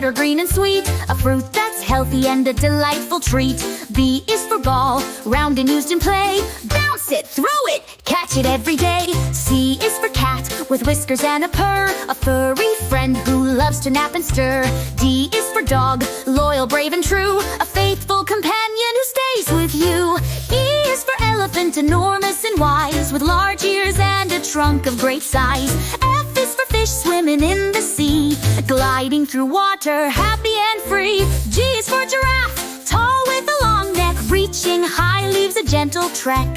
red or green and sweet, a fruit that's healthy and a delightful treat. B is for ball, round and used in play. Bounce it, throw it, catch it every day. C is for cat, with whiskers and a purr, a furry friend who loves to nap and stir. D is for dog, loyal, brave and true, a faithful companion who stays with you. E is for elephant, enormous and wise, with large ears and a trunk of great size. F is for fish, swimming in the sea, gliding through water, happy and free. G is for giraffe, tall with a long neck, reaching high, leaves a gentle trek.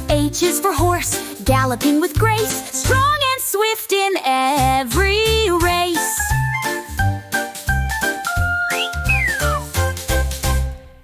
H is for horse, galloping with grace, strong and swift in every race.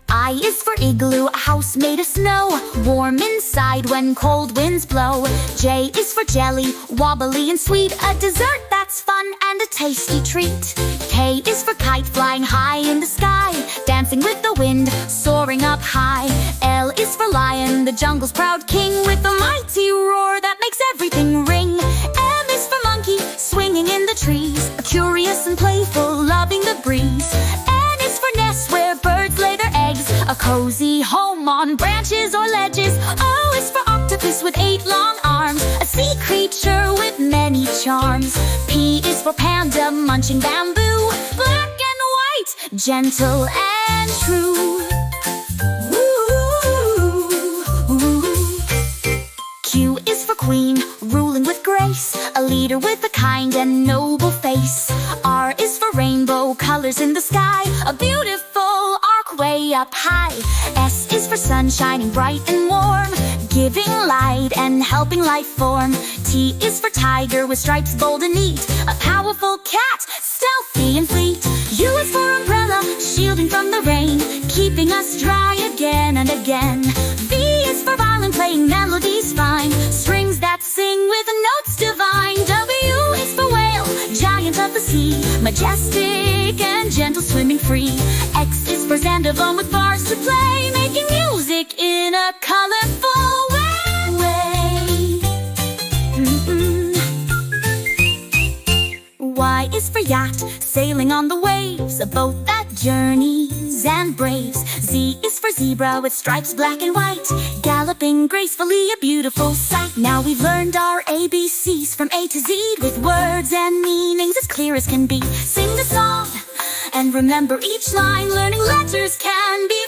I is for igloo, a house made of snow, warm inside when cold winds blow. J is for jelly, wobbly and sweet, a dessert that's fun and a tasty treat. K is for kite, flying high in the sky, dancing with the wind, soaring up high. L is for lion, the jungle's proud king, with a mighty roar that makes everything ring. M is for monkey, swinging in the trees, curious and playful, loving the breeze. N is for nest, where birds lay their eggs, a cozy home on branches or ledges. O is for octopus with 8 long arms, a sea creature with many charms. P is for panda, munching bamboo, black and white, gentle and true. Q is for queen, ruling with grace, a leader with a kind and noble face. R is for rainbow, colors in the sky, a beautiful arc way up high. S is for sun, shining bright and warm, giving light and helping life form. T is for tiger, with stripes bold and neat, a powerful cat, stealthy and fleet. U is for umbrella, shielding from the rain, keeping us dry again and again. V is for violin, playing melodies fine, strings that sing with notes divine. W is for whale, giant of the sea, majestic and gentle, swimming free. X is for xandophone, with bars to play, making music in a colorful way. Y is for yacht, sailing on the waves, a boat that journeys and braves. Z is for zebra, with stripes black and white, galloping gracefully, a beautiful sight. Now we've learned our ABCs from A to Z, with words and meanings as clear as can be. Sing the song and remember each line, learning letters can be